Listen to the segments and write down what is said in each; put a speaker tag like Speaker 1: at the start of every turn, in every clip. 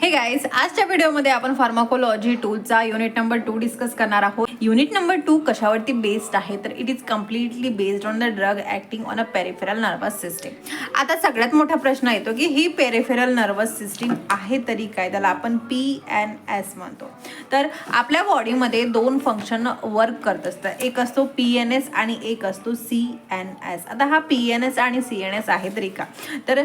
Speaker 1: Hey guys, आजच्या व्हिडिओमध्ये आपण फार्माकोलॉजी 2चा युनिट नंबर 2 डिस्कस करणार आहोत. युनिट नंबर 2 कशावरती बेस्ड आहे तर it is completely based on the drug acting on a peripheral nervous system. आता सगळ्यात मोठा प्रश्न येतो की ही पेरिफेरल नर्वस सिस्टीम आहे तरी काय, त्याला आपण PNS म्हणतो. तर आपल्या बॉडीमध्ये दोन फंक्शन वर्क करत असतात, एक असतो PNS आणि एक असतो CNS. आता हा PNS आणि CNS आहे तरी का, तर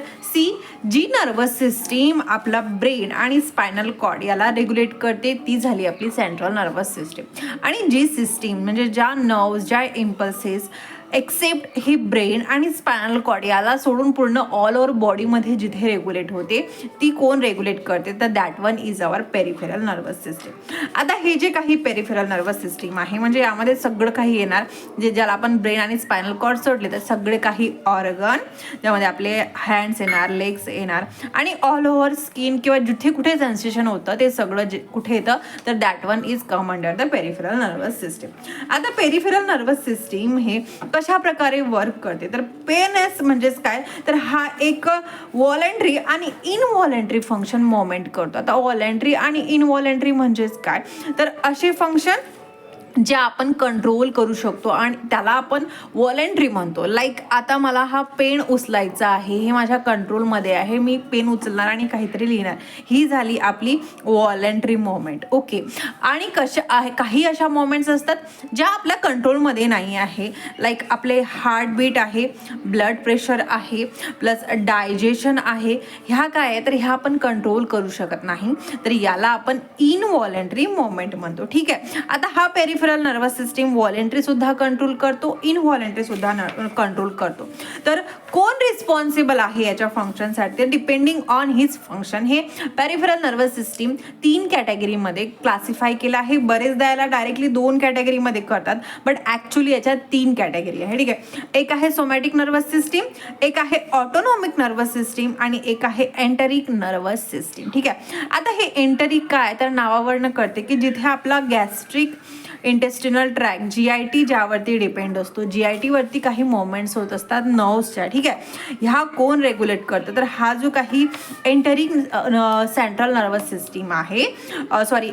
Speaker 1: जी नर्वस सिस्टीम आपला ब्रेन आणि स्पायनल कॉर्ड याला रेग्युलेट करते ती झाली आपली सेंट्रल नर्वस सिस्टीम. आणि जी सिस्टीम म्हणजे ज्या नर्व्स, ज्या इम्पल्सेस एक्सेप्ट ही ब्रेन आणि स्पायनल कॉर्ड याला सोडून पूर्ण ऑल ओव्हर बॉडीमध्ये जिथे रेग्युलेट होते ती कोण रेग्युलेट करते, तर that one is our peripheral nervous system. आता हे जे काही पेरिफेरल नर्वस सिस्टीम आहे म्हणजे यामध्ये सगळं काही येणार, जे ज्याला आपण ब्रेन आणि स्पायनल कॉर्ड सोडले तर सगळे काही ऑर्गन, त्यामध्ये आपले हँड्स येणार, लेग्स येणार आणि ऑल ओव्हर स्किन किंवा जिथे कुठे सेन्सेशन होतं ते सगळं कुठे येतं, तर that one is come under the peripheral nervous system. आता पेरिफेरल नर्वस सिस्टीम हे कशा प्रकारे वर्क करते, तर PNS म्हणजेच काय, तर हा एक व्हॉलेंटरी आणि इनव्हॉलेंटरी फंक्शन मोमेंट करतो. आता व्हॉलेंटरी आणि इनव्हॉलेंटरी म्हणजेच काय, तर असे फंक्शन जे आपण कंट्रोल करू शकतो आणि त्याला आपण व्हॉलेंटरी म्हणतो. लाईक आता मला हा पेन उचलायचा आहे, हे माझ्या कंट्रोलमध्ये आहे, मी पेन उचलणार आणि काहीतरी लिहिणार, ही झाली आपली व्हॉलेंटरी मोमेंट. ओके. आणि काही अशा मोमेंट्स असतात ज्या आपल्या कंट्रोलमध्ये नाही आहे, लाईक आपले हार्टबीट आहे, ब्लड प्रेशर आहे, प्लस डायजेशन आहे, ह्या काय आहे तर ह्या आपण कंट्रोल करू शकत नाही, तर याला आपण इनव्हॉलेंटरी मोमेंट म्हणतो. ठीक आहे. आता हा पेरिफेरल नर्वस सिस्टीम व्हॉलेंटरी सुद्धा कंट्रोल करतो, इनव्हॉलेंटरी सुद्धा कंट्रोल करतो. तर कोण रिस्पॉन्सिबल आहे याच्या फंक्शनसाठी, डिपेंडिंग ऑन हिज फंक्शन. हे पेरिफेरल नर्वस सिस्टीम 3 कॅटेगरीमध्ये क्लासिफाय केलं आहे. बरेचदा याला डायरेक्टली 2 कॅटेगरीमध्ये करतात, बट ऍक्च्युली याच्यात 3 कॅटेगरी आहे. ठीक आहे. एक आहे सोमॅटिक नर्वस सिस्टीम, एक आहे ऑटोनॉमिक नर्वस सिस्टीम आणि एक आहे एंटरिक नर्वस सिस्टीम. ठीक आहे. आता हे एंटरिक काय, तर नावावरनं करते की जिथे आपला गॅस्ट्रिक इंटेस्टिनल ट्रॅक GIT ज्यावरती डिपेंड असतो, GIT वरती काही मोमेंट्स होत असतात नर्व्सच्या. ठीक आहे. ह्या कोण रेग्युलेट करतं, तर हा जो काही एंटरिक सेंट्रल नर्वस सिस्टीम आहे,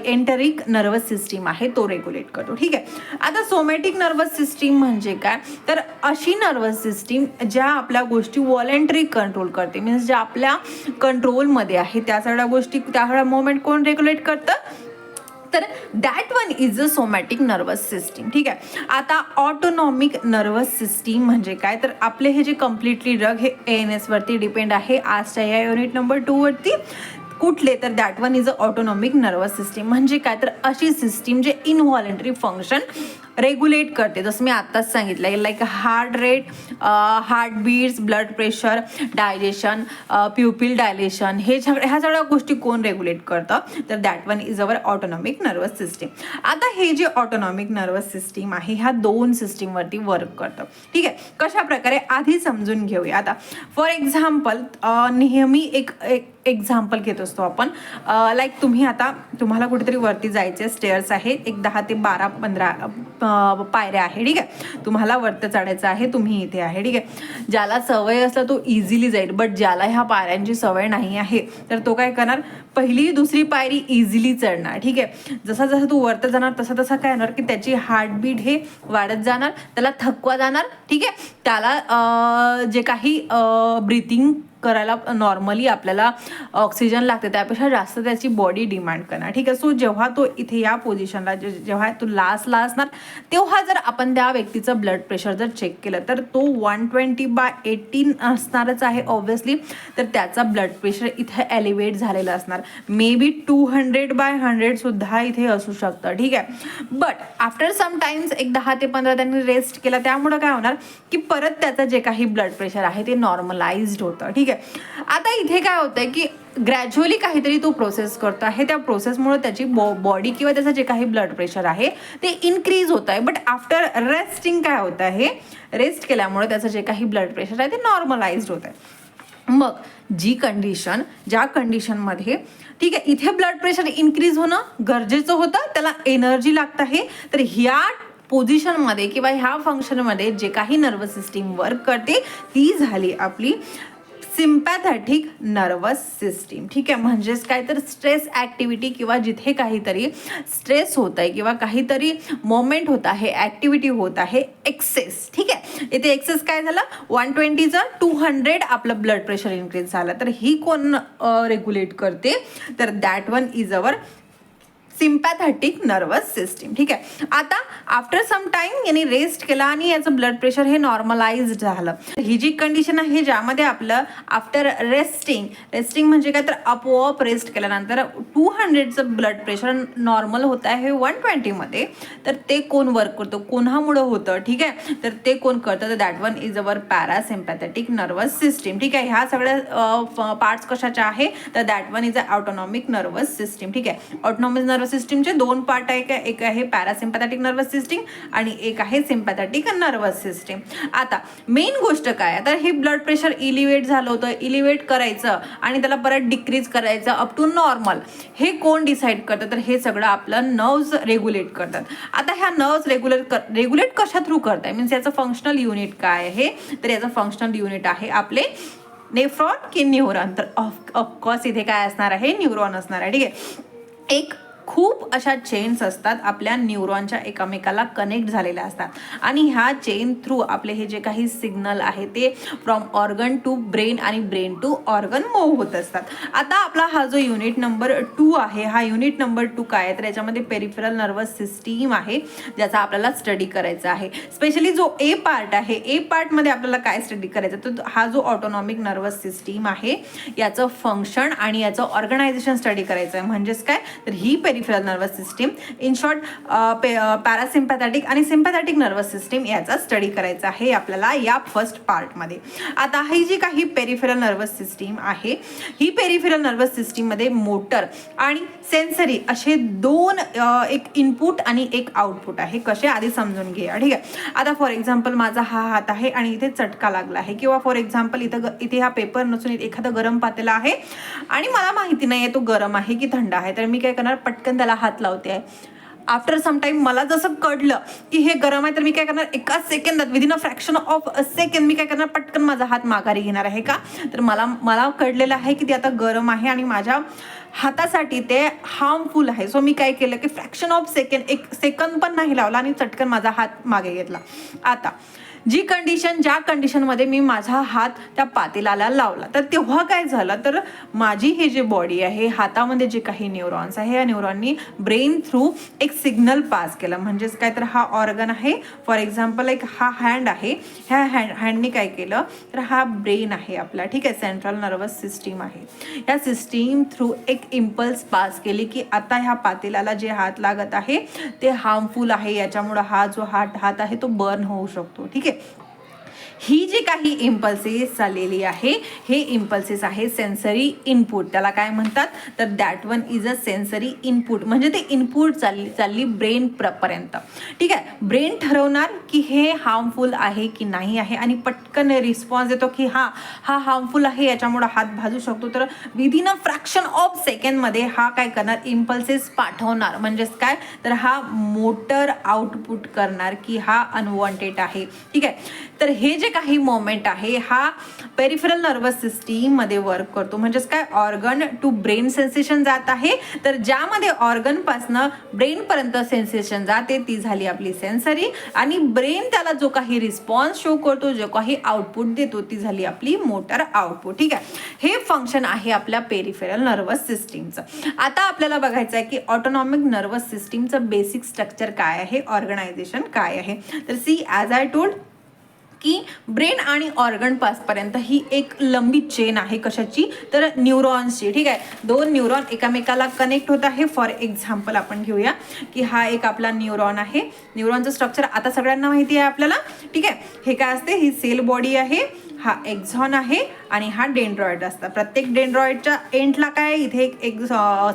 Speaker 1: एंटरिक नर्वस सिस्टीम आहे तो रेग्युलेट करतो. ठीक आहे. आता सोमॅटिक नर्वस सिस्टीम म्हणजे काय, तर अशी नर्वस सिस्टीम ज्या आपल्या गोष्टी व्हॉलेंटरी कंट्रोल करते, मीन्स ज्या आपल्या कंट्रोलमध्ये आहे त्या सगळ्या गोष्टी, त्या सगळ्या मोमेंट कोण रेग्युलेट करतं, तर that one is a somatic nervous system. ठीक आहे. आता ऑटोनॉमिक नर्वस सिस्टीम म्हणजे काय, तर आपले हे जे कम्प्लिटली ड्रग हे ANS वरती डिपेंड आहे आजच्या या युनिट नंबर 2 वरती. कुठले, तर that one is a autonomic nervous system म्हणजे काय, तर अशी सिस्टीम जे इनव्हॉलेंटरी फंक्शन रेग्युलेट करते, जसं मी आत्ताच सांगितलं, like heart rate, heartbeats, blood pressure, digestion, pupil dilation, ह्या सगळ्या गोष्टी कोण रेग्युलेट करतं, तर that one is our autonomic nervous system. आता हे जे ऑटोनॉमिक नर्वस सिस्टीम आहे ह्या 2 सिस्टीमवरती वर्क करतं. ठीक आहे. कशा प्रकारे आधी समजून घेऊया. आता फॉर एक्झाम्पल नेहमी एक एक्झाम्पल घेत असतो आपण, लाईक तुम्हाला कुठेतरी वरती जायचे, स्टेअर्स आहे, एक 10 ते 12-15 पायऱ्या आहे. ठीक आहे. तुम्हाला वरती चढायचं आहे, तुम्ही इथे आहे. ठीक आहे. ज्याला सवय असला तो इझिली जाईल, बट ज्याला ह्या पायऱ्यांची सवय नाही आहे तर तो काय करणार, पहिली दुसरी पायरी इझिली चढणार. ठीक आहे. जसा जसा तू वरती जाणार तसा तसा काय होणार की त्याची हार्टबीट हे वाढत जाणार, त्याला थकवा जाणार. ठीक आहे. त्याला जे काही ब्रीथिंग करायला नॉर्मली आपल्याला ऑक्सिजन लागते त्यापेक्षा जास्त त्याची बॉडी डिमांड करणार. ठीक आहे. सो जेव्हा तो इथे या पोझिशनला जेव्हा तो लास्टला असणार तेव्हा जर आपण त्या व्यक्तीचं ब्लड प्रेशर जर चेक केलं तर तो 120/18 असणारच आहे ऑब्व्हियसली, तर त्याचा ब्लड प्रेशर इथे एलिव्हेट झालेला असणार. मे बी 200/100 सुद्धा इथे असू शकतं. ठीक आहे. बट आफ्टर सम टाइम्स एक 10 ते 15 त्यांनी रेस्ट केला, त्यामुळं काय होणार की परत त्याचं जे काही ब्लड प्रेशर आहे ते नॉर्मलाइज्ड होतं. ठीक आहे. आता इथे काय होतंय की ग्रॅज्युअली काहीतरी तो प्रोसेस करतो आहे, त्या प्रोसेसमुळे त्याची बॉडी किंवा त्याचं जे काही ब्लड प्रेशर आहे ते इन्क्रीज होत आहे, बट आफ्टर रेस्टिंग काय होत आहे, रेस्ट केल्यामुळे त्याचं जे काही ब्लड प्रेशर आहे ते नॉर्मलाइज्ड होत आहे. मग ज्या कंडिशनमध्ये ठीक आहे इथे ब्लड प्रेशर इन्क्रीज होणं गरजेचं होतं, त्याला एनर्जी लागत आहे, तर ह्या पोझिशनमध्ये किंवा ह्या फंक्शनमध्ये जे काही नर्वस सिस्टीम वर्क करते ती झाली आपली सिम्पॅथॅटिक नर्वस सिस्टीम. ठीक आहे, म्हणजेच काय तर स्ट्रेस ॲक्टिव्हिटी किंवा जिथे काहीतरी स्ट्रेस होत आहे किंवा काहीतरी मोमेंट होत आहे, ॲक्टिव्हिटी होत आहे एक्सेस. ठीक आहे, इथे एक्सेस काय झालं, 120चं 200 आपलं ब्लड प्रेशर इन्क्रीज झालं. तर ही कोण रेग्युलेट करते, तर that one is our sympathetic nervous system. ठीक आहे, आता आफ्टर सम टाइम याने रेस्ट केला आणि याचं ब्लड प्रेशर हे नॉर्मलाइज झालं. ही जी कंडिशन आहे ज्यामध्ये आपलं आफ्टर रेस्टिंग म्हणजे काय तर आपोआप रेस्ट केल्यानंतर 200चं ब्लड प्रेशर नॉर्मल होत आहे 120मध्ये. तर ते कोण वर्क करतो, कोणामुळं होतं. ठीक आहे, तर ते कोण करतं, तर that one is our parasympathetic nervous system. ठीक आहे, ह्या सगळ्या पार्ट्स कशाच्या आहे, तर that one is a autonomic nervous system. ठीक आहे, ऑटोनॉमिक नर्वस सिस्टीमचे दोन पार्ट आहे, एक आहे पॅरासिम्पॅथॅटिक नर्वस सिस्टीम आणि एक आहे सिम्पॅथॅटिक नर्वस सिस्टीम. आता मेन गोष्ट काय आहे, तर हे ब्लड प्रेशर इलिव्हेट झालं होतं, इलिव्हेट करायचं आणि त्याला परत डिक्रीज करायचं अप टू नॉर्मल. हे कोण डिसाईड करतं, तर हे सगळं आपलं नर्व्स रेग्युलेट करतात. आता ह्या नर्व्स रेग्युलेट कशा थ्रू करताय, मीन्स याचं फंक्शनल युनिट काय आहे, तर याचं फंक्शनल युनिट आहे आपले नेफ्रॉन की न्यूरॉन. तर ऑफकोर्स इथे काय असणार आहे, न्यूरॉन असणार आहे. ठीक आहे, एक खूप अशा चेन्स असतात आपल्या न्यूरॉनच्या एकमेकाला कनेक्ट झालेल्या असतात आणि ह्या चेन थ्रू आपले हे जे काही सिग्नल आहे ते फ्रॉम ऑर्गन टू ब्रेन आणि ब्रेन टू ऑर्गन मूव्ह होत असतात. आता आपला हा जो युनिट नंबर 2 आहे, हा युनिट नंबर 2 काय आहे, तर याच्यामध्ये पेरिफेरल नर्वस सिस्टीम आहे ज्याचा आपल्याला स्टडी करायचा आहे. स्पेशली जो ए पार्ट आहे, ए पार्टमध्ये आपल्याला काय स्टडी करायचं, तर हा जो ऑटोनॉमिक नर्वस सिस्टीम आहे याचं फंक्शन आणि याचं ऑर्गनायझेशन स्टडी करायचं आहे. म्हणजेच काय, तर ही peripheral nervous system, in short parasympathetic आणि सिम्पॅथॅटिक नर्वस सिस्टीम याचा स्टडी करायचा आहे आपल्याला या फर्स्ट पार्टमध्ये. आता ही जी काही पेरिफेरल नर्वस सिस्टीम आहे, ही पेरिफेरल नर्वस सिस्टीममध्ये मोटर आणि सेन्सरी असे दोन, एक इनपुट आणि एक आउटपुट आहे. कसे आधी समजून घ्या. ठीक आहे, आता फॉर एक्झाम्पल माझा हा हात आहे आणि इथे चटका लागला आहे किंवा फॉर एक्झाम्पल इथे हा पेपर नसून एखादा गरम पातेला आहे आणि मला माहिती नाही आहे तो गरम आहे की थंड आहे. तर मी काय करणार, पटकन त्याला हात लावते आहे. आफ्टर सम टाइम मला जसं कळलं की हे गरम आहे, तर मी काय करणार, एका सेकंदात, within a fraction of a second मी काय करणार, पटकन माझा हात माघारी घेणार आहे. का, तर मला कळलेलं आहे की ते आता गरम आहे आणि माझ्या हातासाठी ते हार्मफुल आहे. सो मी काय केलं की फ्रॅक्शन ऑफ सेकंड, एक सेकंद पण नाही लावला आणि चटकन माझा हात मागे घेतला. आता ज्या कंडिशनमध्ये मी माझा हात त्या पातेल्याला लावला, तर तेव्हा काय झालं, तर माझी हे जे बॉडी आहे, हातामध्ये जे काही न्यूरॉन्स आहे, या न्यूरॉननी ब्रेन थ्रू एक सिग्नल पास केलं. म्हणजेच काय, तर हा ऑर्गन आहे, फॉर एक्झाम्पल एक हा हँड आहे, ह्या हँडने काय केलं, तर हा ब्रेन आहे आपला. ठीक आहे, सेंट्रल नर्वस सिस्टीम आहे, या सिस्टीम थ्रू एक इम्पल्स पास केली की आता ह्या पातेल्याला जे हात लागत आहे ते हार्मफुल आहे, याच्यामुळं हा जो हात आहे तो बर्न होऊ शकतो. ठीक आहे, ही जी काही इम्पल्सेस चाललेली आहे, हे इम्पल्सेस आहे सेन्सरी इनपुट. त्याला काय म्हणतात, तर that one is a sensory input. म्हणजे ते इनपुट चालली ब्रेन पर्यंत. ठीक आहे, ब्रेन ठरवणार की हे हार्मफुल आहे की नाही आहे आणि पटकन रिस्पॉन्स देतो की हा हार्मफुल आहे, याच्यामुळे हात भाजू शकतो. तर विदिन अ फ्रॅक्शन ऑफ सेकंडमध्ये हा काय करणार, इम्पल्सेस पाठवणार. म्हणजेच काय, तर हा मोटर आउटपुट करणार की हा अनवॉन्टेड आहे. ठीक आहे, तर हे जे काही मोमेंट आहे हा पेरिफेरल नर्वस सिस्टीम मध्ये वर्क करतो. म्हणजेच काय, ऑर्गन टू ब्रेन सेन्सेशन जात आहे, तर ज्यामध्ये ऑर्गन पासनं ब्रेन पर्यंत सेन्सेशन जाते ती झाली आपली सेन्सरी, आणि ब्रेन त्याला जो काही रिस्पॉन्स शो करतो, जो काही आउटपुट देतो, ती झाली आपली मोटर आउटपुट. ठीक आहे, हे फंक्शन आहे आपल्या पेरिफेरल नर्वस सिस्टीमचं. आता आपल्याला बघायचं आहे की ऑटोनॉमिक नर्वस सिस्टीमचं बेसिक स्ट्रक्चर काय आहे, ऑर्गनायझेशन काय आहे. तर सी, ॲज आय टोल्ड की ब्रेन आणि ऑर्गन पासपर्यंत ही एक लंबी चेन आहे. कशाची, तर न्यूरॉन्सची. ठीक आहे, दोन न्यूरॉन एकमेकाला कनेक्ट होत आहे. फॉर एक्झाम्पल आपण घेऊया की हा एक आपला न्यूरॉन आहे. न्यूरॉनचं स्ट्रक्चर आता सगळ्यांना माहिती आहे आपल्याला. ठीक आहे, हे काय असते, ही सेल बॉडी आहे, हा एक्झॉन आहे आणि हा डेंड्रॉइड असतात. प्रत्येक डेंड्रॉइडच्या एंडला काय, इथे एक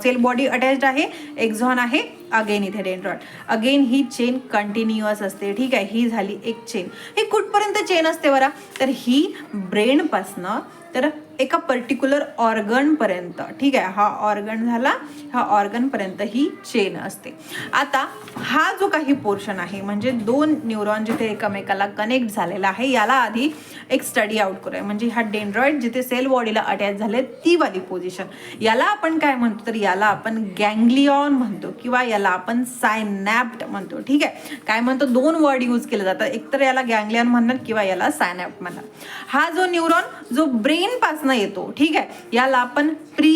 Speaker 1: सेल बॉडी अटॅच्ड आहे, एक्झॉन आहे, अगेन इथे डेंड्रॉइड. अगेन ही चेन कंटिन्युअस असते. ठीक आहे, ही झाली एक चेन. ही कुठपर्यंत चेन असते बरं, तर ही ब्रेनपासनं तर एका पर्टिक्युलर ऑर्गनपर्यंत. ठीक आहे, हा ऑर्गन झाला, हा ऑर्गनपर्यंत ही चेन असते. आता हा जो काही पोर्शन आहे, म्हणजे दोन न्यूरॉन जिथे एकमेकाला कनेक्ट झालेला आहे, याला आधी एक स्टडी आउट करूया. म्हणजे हा डेंड्रॉइड गँग्लियॉइड जिथे सेल बॉडीला अटॅच झाले ती वाली पोझिशन, याला आपण काय म्हणतो तर याला आपण गँग्लियॉन म्हणतो किंवा याला आपण सायनॅप्ट म्हणतो. ठीक आहे, काय म्हणतो, दोन वर्ड यूज केले जातात, एकतर याला गँग्लियॉन म्हणणार किंवा याला सायनॅप्ट म्हणणार. हा जो न्यूरॉन जो ब्रेन पासून येतो, ठीक आहे, याला आपण प्री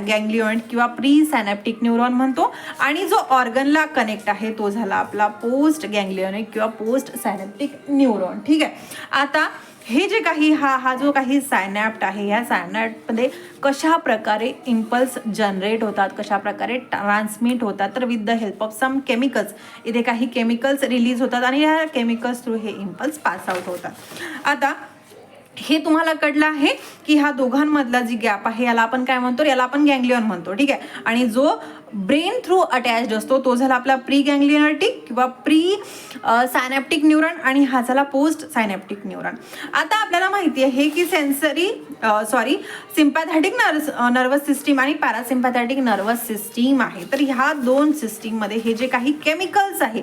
Speaker 1: गँग्लियॉइड किंवा प्री सायनॅप्टिक न्यूरॉन म्हणतो. आणि जो ऑर्गनला कनेक्ट आहे तो झाला आपला पोस्ट गँग्लियॉनिक किंवा पोस्ट सायनॅप्टिक न्यूरॉन. ठीक आहे, आता हे जे काही हा जो काही सायनॅप्ट आहे, ह्या सायनॅप्टमध्ये कशा प्रकारे इम्पल्स जनरेट होतात, कशा प्रकारे ट्रान्समिट होतात, तर with the help of some chemicals, इथे काही केमिकल्स रिलीज होतात आणि ह्या केमिकल्स थ्रू हे इम्पल्स पास आउट होतात. आता हे तुम्हाला कळलं आहे की हा दोघांमधला जी गॅप आहे याला आपण काय म्हणतो, याला आपण गँग्लियॉन म्हणतो. ठीक आहे, आणि जो ब्रेन थ्रू अटॅच्ड असतो तो झाला आपला प्री गँग्लियॉनिक किंवा प्री सायनॅप्टिक न्यूरॉन आणि हा झाला पोस्ट सायनॅप्टिक न्यूरॉन. आता आपल्याला माहिती आहे की सिम्पॅथॅटिक नर्वस सिस्टीम आणि पॅरासिम्पॅथॅटिक नर्वस सिस्टीम आहे. तर ह्या दोन सिस्टीममध्ये हे जे काही केमिकल्स आहे,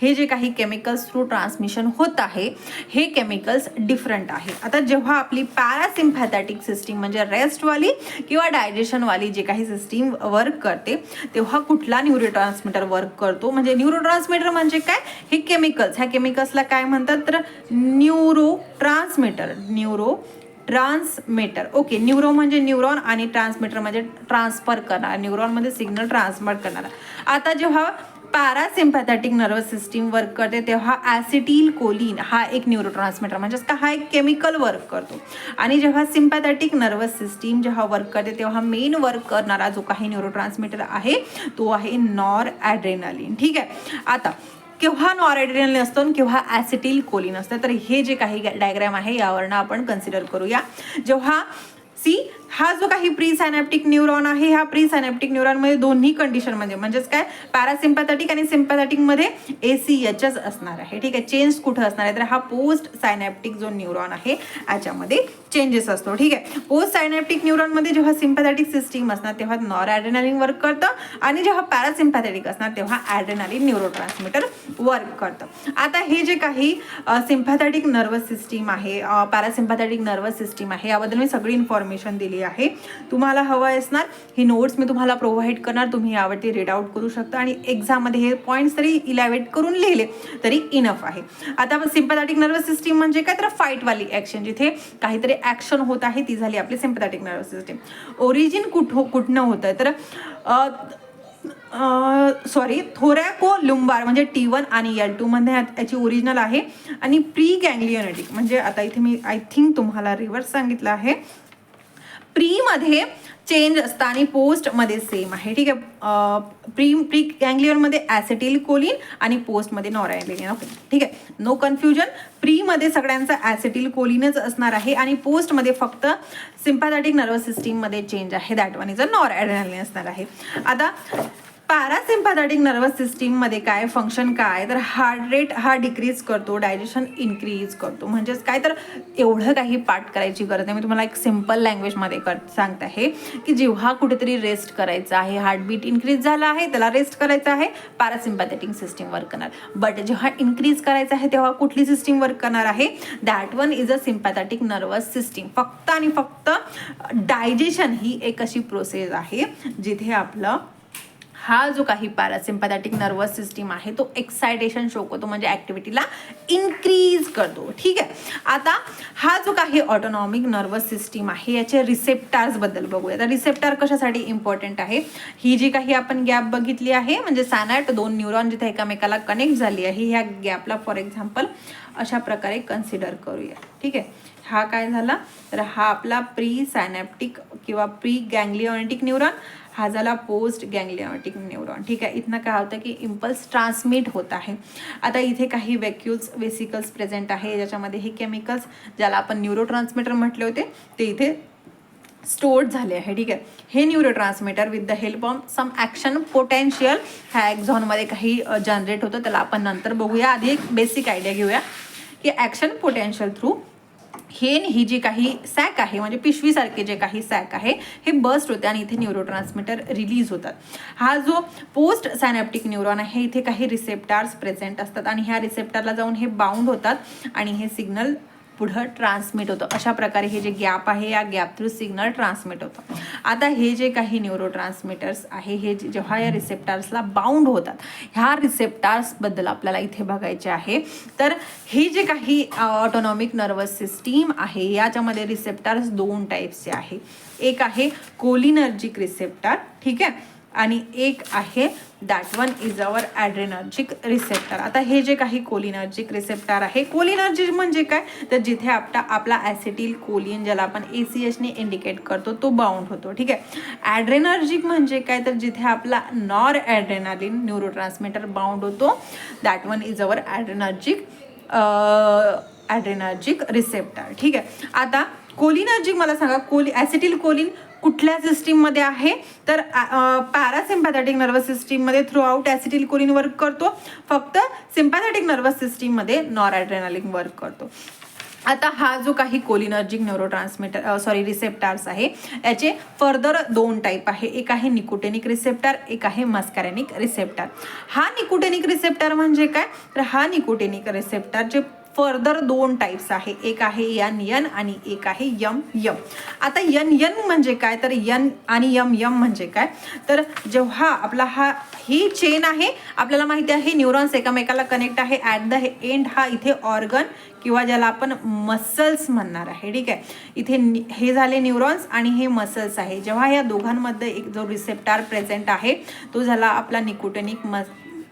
Speaker 1: हे जे काही केमिकल्स थ्रू ट्रान्समिशन होत आहे, हे केमिकल्स डिफरंट आहे. आता जेव्हा आपली पॅरासिम्पॅथॅटिक सिस्टीम म्हणजे रेस्टवाली किंवा डायजेशनवाली जे काही सिस्टीम वर्क करते तेव्हा कुठला न्यूरोट्रान्समीटर वर्क करतो, म्हणजे न्यूरोट्रान्समीटर म्हणजे काय, हे केमिकल्स, ह्या केमिकल्सला काय म्हणतात तर न्यूरोट्रान्समीटर. ओके, न्यूरो म्हणजे न्यूरॉन आणि ट्रान्समीटर म्हणजे ट्रान्सफर करणार, न्यूरॉनमध्ये सिग्नल ट्रान्सफर करणार. आता जेव्हा पॅरासिम्पॅथॅटिक नर्वस सिस्टीम वर्क करते तेव्हा ॲसिटिल कोलिन हा एक न्यूरोट्रान्समीटर म्हणजेच का हा एक केमिकल वर्क करतो. आणि जेव्हा सिम्पॅथॅटिक नर्वस सिस्टीम जेव्हा वर्क करते तेव्हा मेन वर्क करणारा जो काही न्यूरोट्रान्समीटर आहे तो आहे नॉर ॲड्रेनालिन. ठीक आहे, आता केव्हा नॉर ॲड्रेनालिन असतं केव्हा ॲसिटिल कोलिन असतं, तर हे जे काही डायग्राम आहे यावरनं आपण कन्सिडर करूया. जेव्हा हा जो काही प्री सायनॅप्टिक न्यूरॉन आहे, ह्या प्री सायनॅप्टिक न्यूरॉनमध्ये दोन्ही कंडिशन म्हणजेच काय, पॅरासिम्पॅथॅटिक आणि सिम्पॅथॅटिकमध्ये ACHच असणार आहे. ठीक आहे, चेंज कुठं असणार आहे तर हा पोस्ट सायनॅप्टिक जो न्यूरॉन आहे याच्यामध्ये चेंजेस असतो. ठीक आहे, पोस्ट सायनॅप्टिक न्यूरॉनमध्ये जेव्हा सिम्पॅथॅटिक सिस्टीम असणार तेव्हा नॉर ॲड्रेनालिन वर्क करतं आणि जेव्हा पॅरासिम्पॅथॅटिक असणार तेव्हा ॲड्रेनालिन न्यूरोट्रान्समीटर वर्क करतं. आता हे जे काही सिम्पॅथॅटिक नर्वस सिस्टीम आहे, पॅरासिम्पॅथॅटिक नर्वस सिस्टीम आहे, याबद्दल मी सगळी इन्फॉर्मेशन दिली आहे. तुम्हाला हवं असणार ही नोट्स मी तुम्हाला प्रोव्हाइड करणार, तुम्ही यावरती रीड आउट करू शकता आणि एक्झाममध्ये हे पॉईंट्स तरी इलॅबरेट करून लिहिले तरी इनफ आहे. आता सिम्पॅथॅटिक नर्वस सिस्टीम म्हणजे काय तर फाईटवाली ॲक्शन, जिथे काहीतरी ॲक्शन होत आहे ती झाली आपली सिम्पॅथॅटिक नर्वस सिस्टीम. ओरिजिन कुठनं होतं तर थोरॅको लुंबार म्हणजे T1 आणि L2 मध्ये याची ओरिजिनल आहे. आणि प्री गँग्लियॉनेटिक म्हणजे आता इथे मी आय थिंक तुम्हाला रिव्हर्स सांगितलं आहे, प्री मध्ये चेंज असतं आणि पोस्ट मध्ये सेम आहे. ठीक आहे, प्री गँग्लियॉनमध्ये ॲसिटिल कोलिन आणि पोस्टमध्ये नॉरॲड्रेनालिन. ओके, ठीक आहे, नो कन्फ्युजन. प्री मध्ये सगळ्यांचा ॲसिटिल कोलिनच असणार आहे आणि पोस्टमध्ये फक्त सिम्पॅथॅटिक नर्वस सिस्टीम मध्ये चेंज आहे, दॅट वन इज अ नॉरॲड्रेनालिन असणार आहे. आता पॅरासिम्पॅथॅटिक नर्वस सिस्टीममध्ये काय फंक्शन काय तर हार्ट रेट हा डिक्रीज करतो, डायजेशन इन्क्रीज करतो. म्हणजेच काय तर एवढं काही पाठ करायची गरज नाही, मी तुम्हाला एक सिम्पल लँग्वेजमध्ये सांगत आहे की जेव्हा कुठेतरी रेस्ट करायचं आहे, हार्टबीट इन्क्रीज झाला आहे त्याला रेस्ट करायचं आहे, पॅरासिम्पॅथॅटिक सिस्टीम वर्क करणार. बट जेव्हा इन्क्रीज करायचं आहे तेव्हा कुठली सिस्टीम वर्क करणार आहे, that one is a sympathetic nervous system. फक्त आणि फक्त डायजेशन ही एक अशी प्रोसेस आहे जिथे आपलं हा जो काही पॅरासिम्पॅथॅटिक नर्वस सिस्टीम आहे तो एक्सायटेशन शो करतो म्हणजे ॲक्टिव्हिटीला इन्क्रीज करतो. ठीक आहे, आता हा जो काही ऑटोनॉमिक नर्वस सिस्टीम आहे याचे रिसेप्टार्स बद्दल बघूया. तर रिसेप्टार कशासाठी इम्पॉर्टंट आहे, ही जी काही आपण गॅप बघितली आहे म्हणजे सॅनॅट दोन न्यूरॉन जिथे एकामेकाला कनेक्ट झाली आहे, ह्या गॅपला फॉर एक्झाम्पल अशा प्रकारे कन्सिडर करूया. ठीक आहे, हा काय झाला तर हा आपला प्री सायनॅप्टिक किंवा प्री गँग्लियॉनेटिक न्यूरॉन, हा झाला पोस्ट गँग्लियॉनेटिक न्यूरॉन. ठीक आहे, इथनं काय होतं की इम्पल्स ट्रान्समिट होत आहे. आता इथे काही वेसिकल्स प्रेझेंट आहे ज्याच्यामध्ये हे केमिकल्स ज्याला आपण न्यूरोट्रान्समीटर म्हटले होते ते इथे स्टोर्ड झाले आहे. ठीक आहे, हे neurotransmitter with the help of some action potential ह्या एक्झॉनमध्ये काही जनरेट होतं, त्याला आपण नंतर बघूया. आधी एक बेसिक आयडिया घेऊया की ॲक्शन पोटेन्शियल थ्रू ही जी काही सॅक आहे म्हणजे पिशवीसारखे जे काही सॅक आहे हे बस्ट होते आणि इथे न्यूरोट्रान्समीटर रिलीज होतात. हा जो पोस्ट सायनॅप्टिक न्यूरॉन आहे इथे काही रिसेप्टार्स प्रेझेंट असतात आणि ह्या रिसेप्टारला जाऊन हे बाउंड होतात आणि हे सिग्नल पुढं ट्रान्समिट होतं. अशा प्रकारे हे जे गॅप आहे या गॅप थ्रू सिग्नल ट्रान्समिट होतं. आता हे जे काही न्यूरो ट्रान्समिटर्स आहे हे जेव्हा या रिसेप्टर्सला बाउंड होतात, ह्या रिसेप्टर्सबद्दल आपल्याला इथे बघायचे आहे. तर हे जे काही ऑटोनॉमिक नर्वस सिस्टीम आहे याच्यामध्ये रिसेप्टर्स 2 टाईप्सचे आहे. एक आहे कोलिनर्जिक रिसेप्टर, ठीक आहे, आणि एक आहे that one is our adrenergic receptor. आता हे जे काही कोलिनर्जिक रिसेप्टर आहे, कोलिनर्जिक म्हणजे काय तर जिथे आपला ॲसिटिल कोलिन ज्याला आपण ACH ने इंडिकेट करतो तो बाउंड होतो, ठीक आहे. ॲड्रेनर्जिक म्हणजे काय तर जिथे आपला नॉर ॲड्रेनालिन न्यूरोट्रान्समीटर बाउंड होतो, that one is our adrenergic receptor, ठीक आहे. आता कोलिनर्जिक मला सांगा, ॲसिटिल कोलिन कुठल्या सिस्टीममध्ये आहे तर पॅरासिम्पॅथॅटिक नर्वस सिस्टीममध्ये through out acetyl choline work करतो, फक्त सिम्पॅथॅटिक नर्वस सिस्टीममध्ये नॉर ॲड्रेनालिन वर्क करतो. आता हा जो काही कोलिनर्जिक रिसेप्टर्स आहे याचे फर्दर 2 टाईप आहे. एक आहे निकोटेनिक रिसेप्टर, एक आहे मस्कॅरेनिक रिसेप्टर. हा निकोटेनिक रिसेप्टर म्हणजे काय तर हा निकोटेनिक रिसेप्टरचे फर्दर 2 टाईप्स आहे. एक आहे NN आणि एक आहे MM. आता NN म्हणजे काय तर N आणि MM म्हणजे काय तर जेव्हा आपला ही चेन आहे, आपल्याला माहिती आहे न्यूरॉन्स एकमेकाला कनेक्ट आहे. ॲट द एंड हा इथे ऑर्गन किंवा ज्याला आपण मसल्स म्हणणार आहे, ठीक आहे. इथे हे झाले न्यूरॉन्स आणि हे मसल्स आहे. जेव्हा या दोघांमध्ये एक जो रिसेप्टर प्रेझेंट आहे तो झाला आपला nicotinic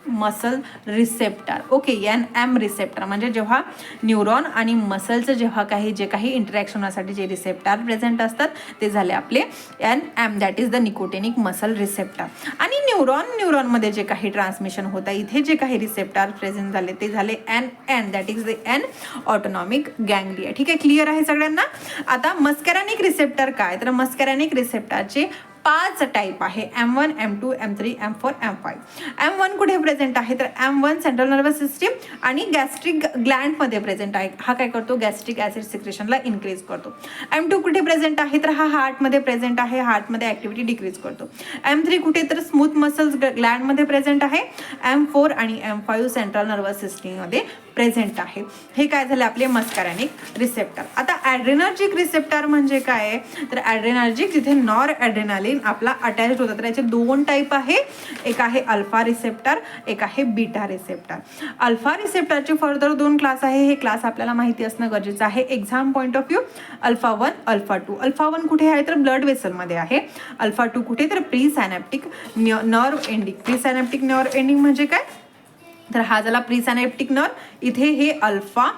Speaker 1: muscle receptor, okay. NM receptor म्हणजे जेव्हा न्यूरॉन आणि मसलचं जेव्हा जे काही इंटरॅक्शन होण्यासाठी जे रिसेप्टर प्रेझेंट असतात ते झाले आपले NM, that is the nicotinic muscle receptor. आणि न्यूरॉनमध्ये जे काही ट्रान्समिशन होतं इथे जे काही रिसेप्टर प्रेझेंट झाले ते झाले NN, that is the N autonomic ganglia, ठीक आहे. क्लिअर आहे सगळ्यांना. आता मस्कॅरेनिक रिसेप्टर काय तर मस्कॅरेनिक रिसेप्टरचे 5 टाईप आहे. M1, M2, M3, M4, M5. M1 कुठे प्रेझेंट आहे तर M1 सेंट्रल नर्वस सिस्टीम आणि गॅस्ट्रिक ग्लँडमध्ये प्रेझेंट आहे. हा काय करतो गॅस्ट्रिक ॲसिड सिक्रेशनला इन्क्रीज करतो. M2 कुठे प्रेझेंट आहे तर हा हार्टमध्ये प्रेझेंट आहे, हार्टमध्ये ॲक्टिव्हिटी डिक्रीज करतो. M3 कुठे तर स्मूथ मसल्स ग्लँडमध्ये प्रेझेंट आहे. M4 आणि M5 सेंट्रल नर्वस सिस्टीममध्ये प्रेझेंट आहे. हे काय झाले आपले मस्कॅरेनिक रिसेप्टर. आता ॲड्रेनर्जिक रिसेप्टर म्हणजे काय तर ॲड्रेनर्जिक जिथे नॉर ॲड्रेनालिन आपला अटॅच होतं तर याचे 2 टाईप आहे. एक आहे अल्फा रिसेप्टर, एक आहे बीटा रिसेप्टर. अल्फा रिसेप्टरचे फर्दर 2 क्लास आहे. हे क्लास आपल्याला माहिती असणं गरजेचं आहे exam point of view. Alpha 1, alpha 2. Alpha 1 कुठे आहे तर ब्लड वेसलमध्ये आहे. अल्फा 2 कुठे तर pre synaptic nerve ending. Pre synaptic nerve ending म्हणजे काय तर हा झाला प्री सायनॅप्टिक नर्व. इथे हे अल्फा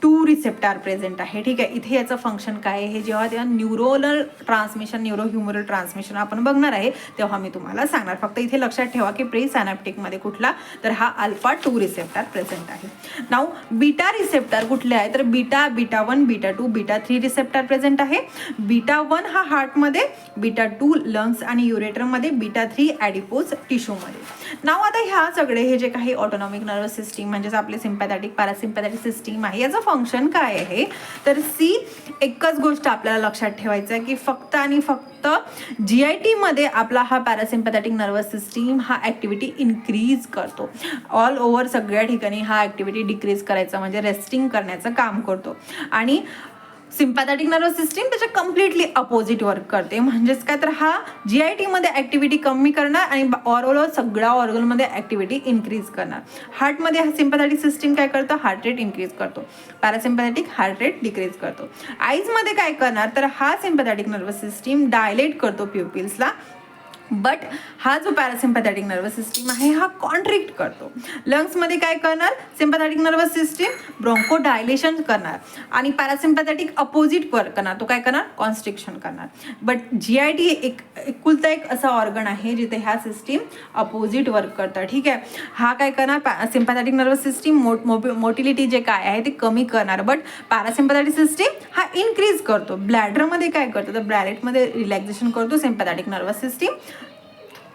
Speaker 1: 2 रिसेप्टर प्रेझेंट आहे, ठीक आहे. इथे याचं फंक्शन काय आहे जेव्हा न्यूरोनल ट्रान्समिशन न्यूरोह्युमरल ट्रान्समिशन आपण बघणार आहे तेव्हा मी तुम्हाला सांगणार. फक्त इथे लक्षात ठेवा की प्री सायनॅप्टिकमध्ये कुठला तर हा अल्फा 2 रिसेप्टर प्रेझेंट आहे. नाऊ बीटा रिसेप्टर कुठले आहे तर beta 1, beta 2, beta 3 receptor present आहे. बीटा 1 हा हार्टमध्ये, बीटा 2 लंग्स आणि युरेटरमध्ये, बीटा 3 ॲडिपोज टिश्यूमध्ये. नाव आता ह्या सगळे हे जे काही ऑटोनॉमिक नर्वस सिस्टीम म्हणजेच आपले सिम्पॅथॅटिक पॅरासिम्पॅथॅटिक सिस्टीम आहे याचं फंक्शन काय आहे तर एकच गोष्ट आपल्याला लक्षात ठेवायचं आहे की फक्त आणि फक्त GIT मध्ये आपला हा पॅरासिम्पॅथॅटिक नर्वस सिस्टीम हा ॲक्टिव्हिटी इन्क्रीज करतो. ऑल ओव्हर सगळ्या ठिकाणी हा ॲक्टिव्हिटी डिक्रीज करायचा म्हणजे रेस्टिंग करण्याचं काम करतो. आणि सिम्पॅथॅटिक नर्वस सिस्टीम त्याच्या कम्प्लिटली अपोजिट वर्क करते. म्हणजेच काय तर हा GIT मध्ये ॲक्टिव्हिटी कमी करणार आणि ऑल सगळ्या ऑर्गनमध्ये ॲक्टिव्हिटी इन्क्रीज करणार. हार्टमध्ये हा सिम्पॅथॅटिक सिस्टीम काय करतो हार्ट रेट इन्क्रीज करतो, पॅरासिम्पॅथॅटिक हार्ट रेट डिक्रीज करतो. आईजमध्ये काय करणार तर हा सिम्पॅथॅटिक नर्वस सिस्टीम डायलेट करतो प्युपिल्सला, बट हा जो पॅरासिम्पॅथॅटिक नर्वस सिस्टीम आहे हा कॉन्ट्रिक्ट करतो. लंग्समध्ये काय करणार sympathetic nervous system bronchodilation करणार आणि पॅरासिम्पॅथॅटिक अपोजिट वर्क करणार, तो काय करणार कॉन्स्ट्रिक्शन करणार. बट GIT एकुलता एक असा ऑर्गन आहे जिथे ह्या सिस्टीम अपोजिट वर्क करतात, ठीक आहे. हा काय करणार सिम्पॅथॅटिक नर्वस सिस्टीम मोटिलिटी जे काय आहे ते कमी करणार, बट पॅरासिम्पॅथॅटिक सिस्टीम हा इन्क्रीज करतो. ब्लॅडरमध्ये काय करतो तर ब्लॅडेटमध्ये रिलॅक्सेशन करतो सिम्पॅथॅटिक नर्वस सिस्टीम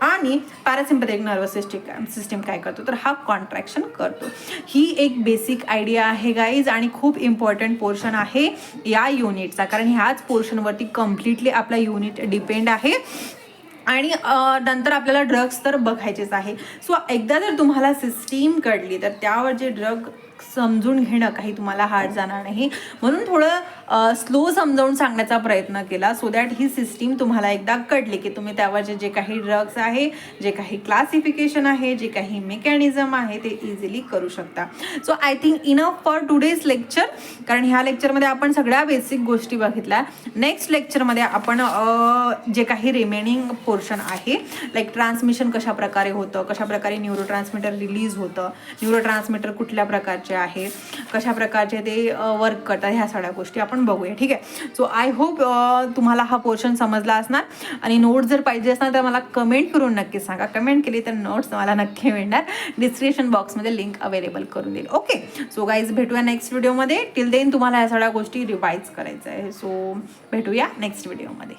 Speaker 1: आणि पॅरासिम्पॅथॅटिक नर्वस सिस्टीम काय करतो तर हा कॉन्ट्रॅक्शन करतो. ही एक बेसिक आयडिया आहे गाईज आणि खूप इम्पॉर्टंट पोर्शन आहे या युनिटचा, कारण ह्याच पोर्शनवरती कम्प्लिटली आपला युनिट डिपेंड आहे. आणि नंतर आपल्याला ड्रग्स तर बघायचेच आहे. सो एकदा जर तुम्हाला सिस्टीम कळली तर त्यावर जे ड्रग समजून घेणं काही तुम्हाला हार्ड जाणार नाही, म्हणून थोडं स्लो समजावून सांगण्याचा प्रयत्न केला, सो दॅट ही सिस्टीम तुम्हाला एकदा कळली की तुम्ही त्यावरचे जे काही ड्रग्स आहे, जे काही क्लासिफिकेशन आहे, जे काही मेकॅनिझम आहे ते इझिली करू शकता. So I think enough for today's lecture, कारण ह्या लेक्चरमध्ये आपण सगळ्या बेसिक गोष्टी बघितल्या. नेक्स्ट लेक्चरमध्ये आपण जे काही रिमेनिंग पोर्शन आहे, लाईक ट्रान्समिशन कशा प्रकारे होतं, कशा प्रकारे न्यूरो ट्रान्समीटर रिलीज होतं, न्यूरो ट्रान्समीटर कुठल्या प्रकारचे आहे, कशा प्रकारचे ते वर्क करतात, ह्या सगळ्या गोष्टी आपण बघूया. ठीक आहे. सो आय होप तुम्हाला हा पोर्शन समजला असणार, आणि नोट्स जर पाहिजे असणार तर मला कमेंट करून नक्की सांगा. कमेंट केली तर नोट्स मला नक्की मिळणार. डिस्क्रिप्शन बॉक्समध्ये लिंक अवेलेबल करून देईल. ओके. सो गाईज भेटूया नेक्स्ट व्हिडिओमध्ये. टिल देन तुम्हाला ह्या सगळ्या गोष्टी रिवाइज करायचं आहे. सो भेटूया नेक्स्ट व्हिडिओमध्ये.